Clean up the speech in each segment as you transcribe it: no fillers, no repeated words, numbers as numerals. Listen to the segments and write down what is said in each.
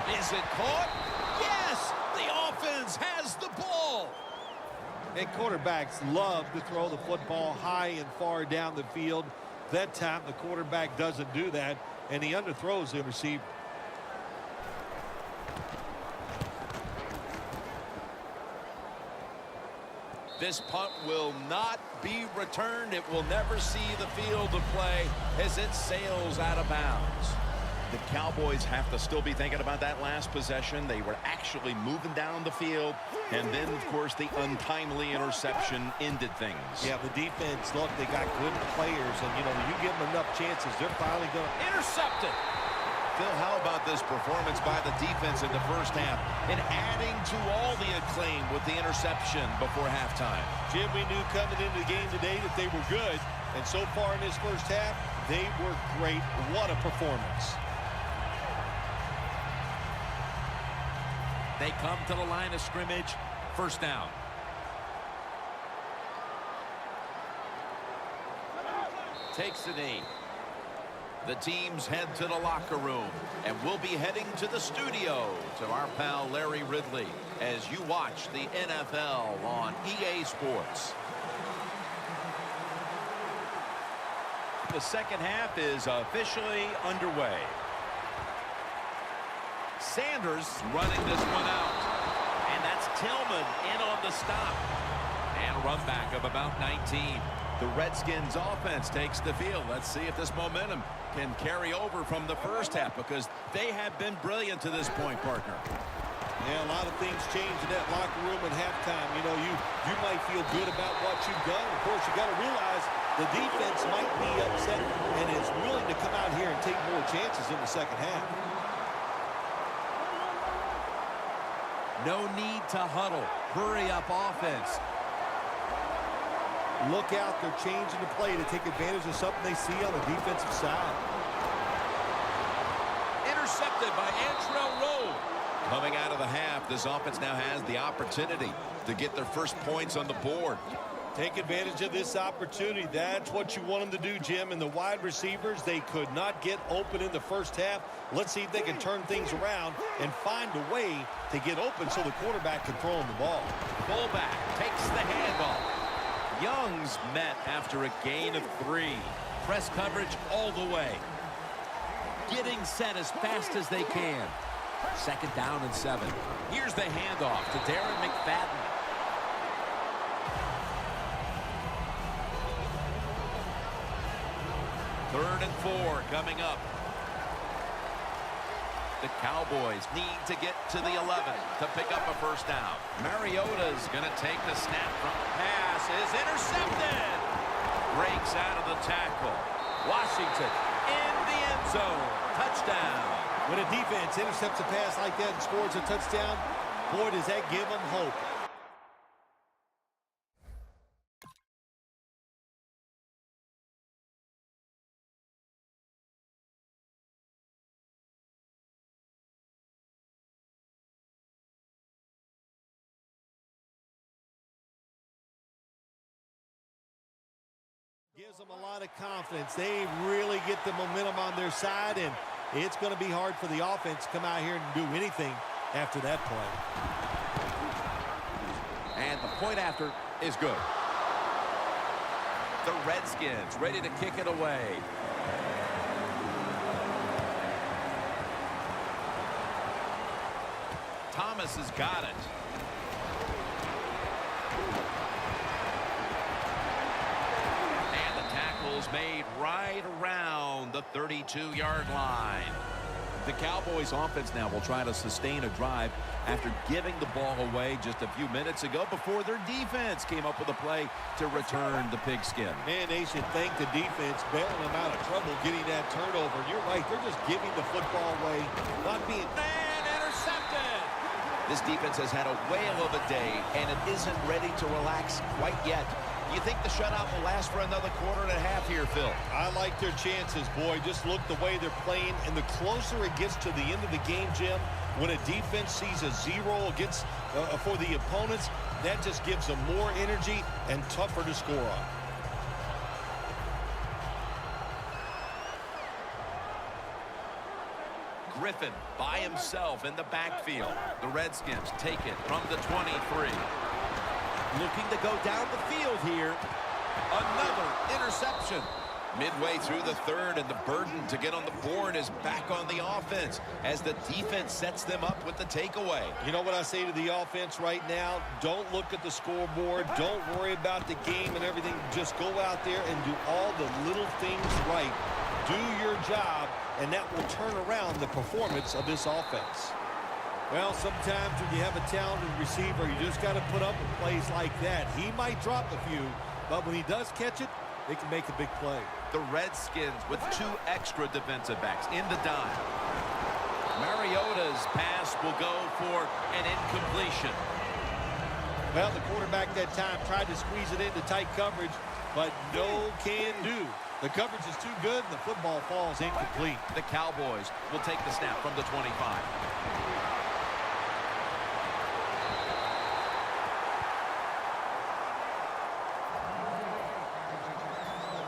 Is it caught? Yes! The offense has the ball. And quarterbacks love to throw the football high and far down the field. That time the quarterback doesn't do that, and he underthrows the receiver. This punt will not be returned. It will never see the field of play as it sails out of bounds. The Cowboys have to still be thinking about that last possession. They were actually moving down the field. And then, of course, the untimely interception ended things. Yeah, the defense, look, they got good players. And, you know, you give them enough chances, they're finally going to intercept it. Phil, how about this performance by the defense in the first half and adding to all the acclaim with the interception before halftime? Jim, we knew coming into the game today that they were good. And so far in this first half, they were great. What a performance. They come to the line of scrimmage. First down. Takes the knee. The teams head to the locker room, and we'll be heading to the studio to our pal Larry Ridley as you watch the NFL on EA Sports. The second half is officially underway. Sanders running this one out. And that's Tillman in on the stop. And a run back of about 19. The Redskins offense takes the field. Let's see if this momentum can carry over from the first half, because they have been brilliant to this point, partner. Yeah, a lot of things changed in that locker room at halftime. You know, you might feel good about what you've done. Of course, you got to realize the defense might be upset and is willing to come out here and take more chances in the second half. No need to huddle. Hurry up offense. Look out, they're changing the play to take advantage of something they see on the defensive side. Intercepted by Antrell Rowe. Coming out of the half, this offense now has the opportunity to get their first points on the board. Take advantage of this opportunity. That's what you want them to do, Jim. And the wide receivers, they could not get open in the first half. Let's see if they can turn things around and find a way to get open so the quarterback can throw them the ball. Fullback takes the handoff. Young's met after a gain of 3. Press coverage all the way. Getting set as fast as they can. Second down and 7. Here's the handoff to Darren McFadden. Third and 4 coming up. The Cowboys need to get to the 11 to pick up a first down. Mariota's going to take the snap from the pass. Is intercepted. Breaks out of the tackle. Washington in the end zone. Touchdown. When a defense intercepts a pass like that and scores a touchdown, boy, does that give them hope. Gives them a lot of confidence. They really get the momentum on their side, and it's going to be hard for the offense to come out here and do anything after that play. And the point after is good. The Redskins ready to kick it away. Thomas has got it. Made right around the 32-yard line. The Cowboys offense now will try to sustain a drive after giving the ball away just a few minutes ago before their defense came up with a play to return the pigskin. Man, they should thank the defense bailing them out of trouble getting that turnover. You're right, they're just giving the football away, not being... And intercepted! This defense has had a whale of a day, and it isn't ready to relax quite yet. You think the shutout will last for another quarter and a half here, Phil? I like their chances, boy. Just look the way they're playing. And the closer it gets to the end of the game, Jim, when a defense sees a 0 against for the opponents, that just gives them more energy and tougher to score on. Griffin by himself in the backfield. The Redskins take it from the 23. Looking to go down the field here. Another interception. Midway through the third, and the burden to get on the board is back on the offense as the defense sets them up with the takeaway. You know what I say to the offense right now? Don't look at the scoreboard. Don't worry about the game and everything. Just go out there and do all the little things right. Do your job, and that will turn around the performance of this offense. Well, sometimes when you have a talented receiver, you just got to put up with plays like that. He might drop a few, but when he does catch it, they can make a big play. The Redskins with 2 extra defensive backs in the dime. Mariota's pass will go for an incompletion. Well, the quarterback that time tried to squeeze it into tight coverage, but no can do. The coverage is too good, and the football falls incomplete. The Cowboys will take the snap from the 25.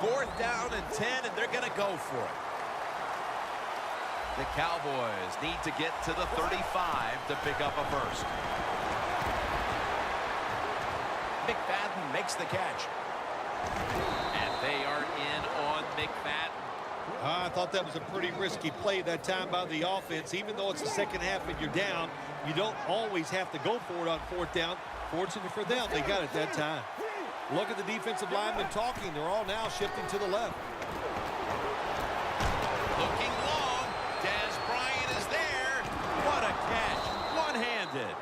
Fourth down and 10, and they're going to go for it. The Cowboys need to get to the 35 to pick up a first. McFadden makes the catch. And they are in on McFadden. I thought that was a pretty risky play that time by the offense. Even though it's the second half and you're down, you don't always have to go for it on fourth down. Fortunately for them, they got it that time. Look at the defensive linemen talking. They're all now shifting to the left. Looking long. Dez Bryant is there. What a catch. One-handed.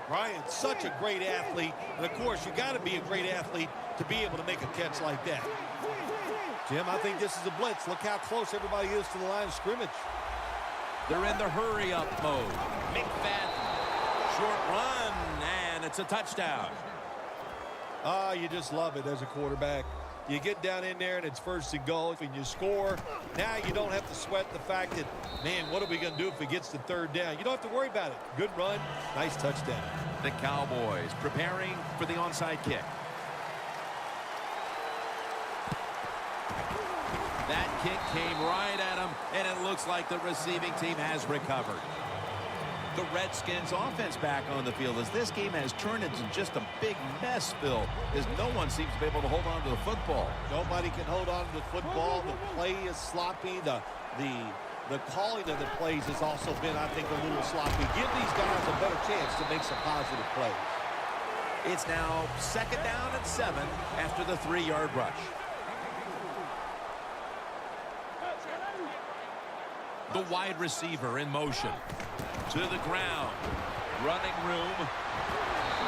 Bryant's such a great athlete. And, of course, you got to be a great athlete to be able to make a catch like that. Jim, I think this is a blitz. Look how close everybody is to the line of scrimmage. They're in the hurry-up mode. McFadden. Short run, and it's a touchdown. Ah, you just love it as a quarterback. You get down in there, and it's first and goal, and you score. Now you don't have to sweat the fact that, man, what are we going to do if it gets to third down? You don't have to worry about it. Good run, nice touchdown. The Cowboys preparing for the onside kick. That kick came right at him, and it looks like the receiving team has recovered. The Redskins offense back on the field as this game has turned into just a big mess, Phil, as no one seems to be able to hold on to the football. Nobody can hold on to the football. The play is sloppy. The calling of the plays has also been, I think, a little sloppy. Give these guys a better chance to make some positive plays. It's now second down and 7 after the 3-yard rush. The wide receiver in motion. To the ground. Running room.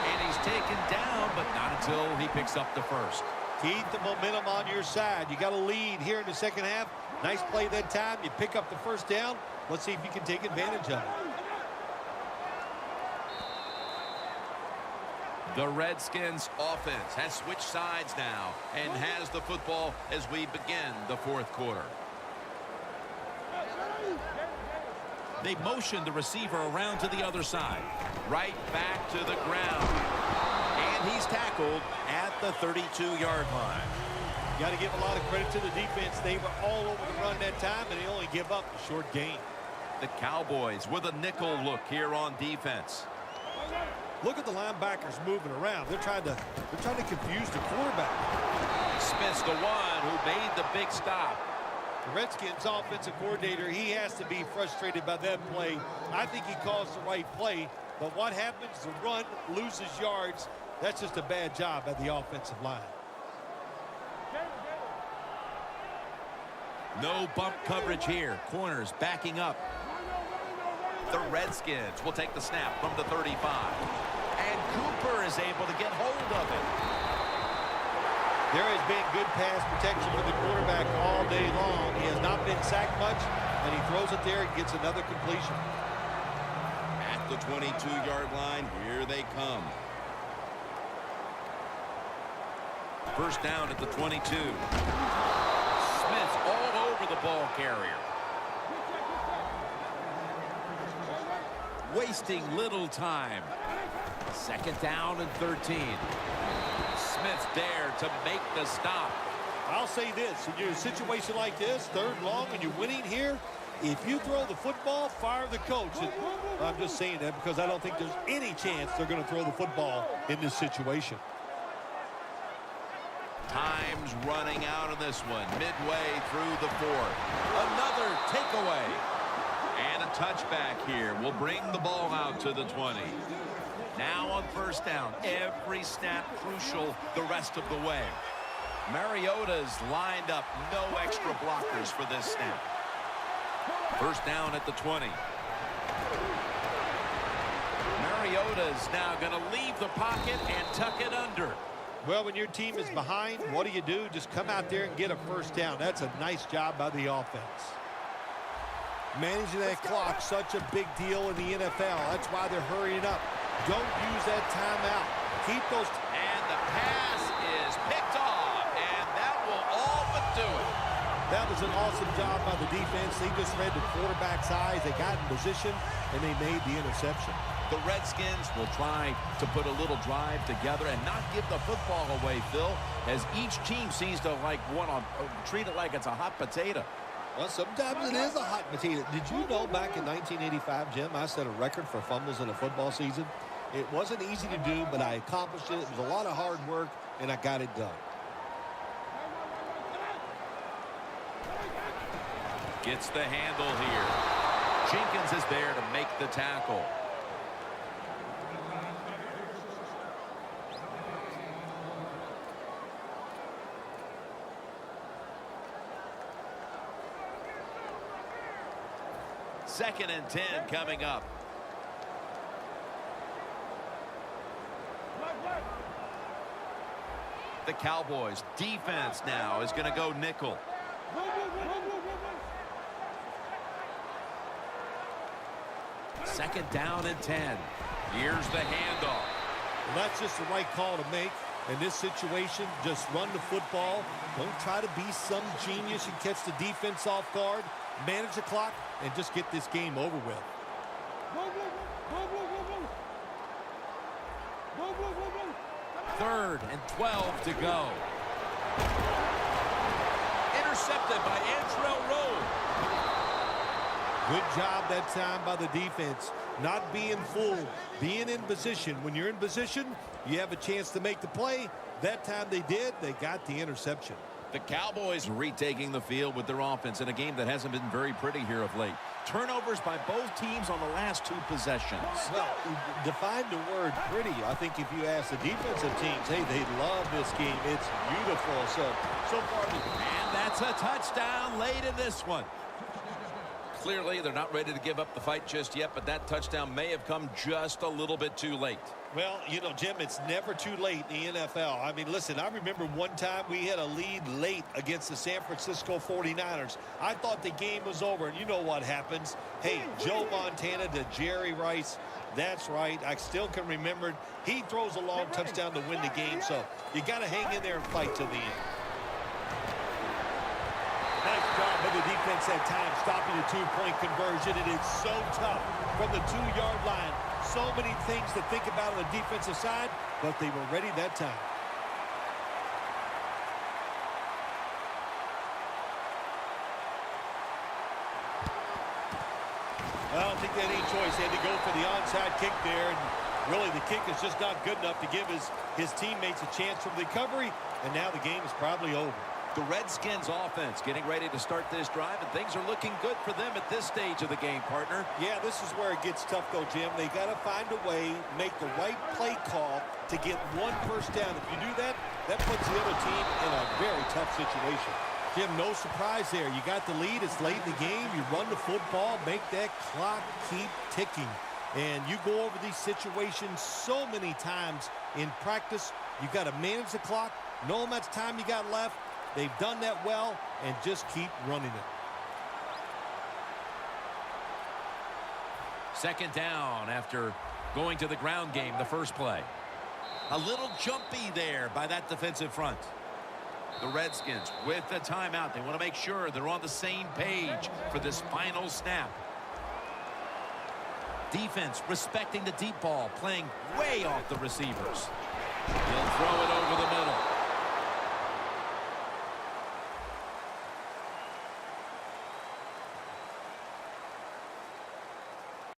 And he's taken down, but not until he picks up the first. Keep the momentum on your side. You got a lead here in the second half. Nice play that time. You pick up the first down. Let's see if you can take advantage of it. The Redskins offense has switched sides now and has the football as we begin the fourth quarter. They motion the receiver around to the other side. Right back to the ground. And he's tackled at the 32-yard line. You got to give a lot of credit to the defense. They were all over the run that time, and they only give up a short gain. The Cowboys with a nickel look here on defense. Look at the linebackers moving around. They're trying to confuse the quarterback. Smith's the one who made the big stop. The Redskins offensive coordinator, he has to be frustrated by that play. I think he calls the right play, but what happens? The run loses yards. That's just a bad job at the offensive line. No bump coverage here. Corners backing up. The Redskins will take the snap from the 35. And Cooper is able to get hold of it. There has been good pass protection for the quarterback all day long. He has not been sacked much, and he throws it there and gets another completion. At the 22-yard line, here they come. First down at the 22. Smith's all over the ball carrier. Wasting little time. Second down and 13. Smith's there to make the stop. I'll say this, in your situation like this, third long, and you're winning here, If you throw the football, fire the coach. I'm just saying that because I don't think there's any chance they're going to throw the football in this situation. Time's running out on this one. Midway through the fourth. Another takeaway. And a touchback here will bring the ball out to the 20. Now on first down. Every snap crucial the rest of the way. Mariota's lined up. No extra blockers for this snap. First down at the 20. Mariota's now going to leave the pocket and tuck it under. Well, when your team is behind, what do? Just come out there and get a first down. That's a nice job by the offense. Managing that clock, such a big deal in the NFL. That's why they're hurrying up. Don't use that timeout. Keep those. And the pass is picked off, and that will all but do it. That was an awesome job by the defense. They just read the quarterback's eyes. They got in position, and they made the interception. The Redskins will try to put a little drive together and not give the football away, Phil, as each team seems to treat it like it's a hot potato. Well, sometimes it is a hot potato. Did you know back in 1985, Jim, I set a record for fumbles in a football season? It wasn't easy to do, but I accomplished it. It was a lot of hard work, and I got it done. Gets the handle here. Jenkins is there to make the tackle. Second and 10 coming up. The Cowboys defense now is going to go nickel. Second down and 10. Here's the handoff. Well, that's just the right call to make. In this situation, just run the football. Don't try to be some genius and catch the defense off guard. Manage the clock and just get this game over with. Third and 12 to go. Intercepted by Antrell Rowe. Good job that time by the defense. Not being fooled, being in position. When you're in position, you have a chance to make the play. That time they did. They got the interception. The Cowboys retaking the field with their offense in a game that hasn't been very pretty here of late. Turnovers by both teams on the last two possessions. Well, define the word pretty. I think if you ask the defensive teams, hey, they love this game. It's beautiful. So far. And that's a touchdown late in this one. Clearly, they're not ready to give up the fight just yet, but that touchdown may have come just a little bit too late. Well, you know, Jim, it's never too late in the NFL. I mean, listen, I remember one time we had a lead late against the San Francisco 49ers. I thought the game was over, and you know what happens. Hey, Joe Montana to Jerry Rice. That's right. I still can remember it. He throws a long touchdown to win the game, so you got to hang in there and fight to the end. Nice job by the defense that time, stopping the two-point conversion. It is so tough from the 2-yard line. So many things to think about on the defensive side, but they were ready that time. I don't think they had any choice. They had to go for the onside kick there, and really the kick is just not good enough to give his teammates a chance for recovery, and now the game is probably over. The Redskins offense getting ready to start this drive, and things are looking good for them at this stage of the game, partner. Yeah, this is where it gets tough, though, Jim. They got to find a way, make the right play call to get one first down. If you do that, that puts the other team in a very tough situation. Jim, no surprise there. You got the lead. It's late in the game. You run the football, make that clock keep ticking. And you go over these situations so many times in practice. You got to manage the clock, know how much time you got left. They've done that well, and just keep running it. Second down after going to the ground game the first play. A little jumpy there by that defensive front. The Redskins with the timeout. They want to make sure they're on the same page for this final snap. Defense respecting the deep ball, playing way off the receivers. He'll throw it over the middle.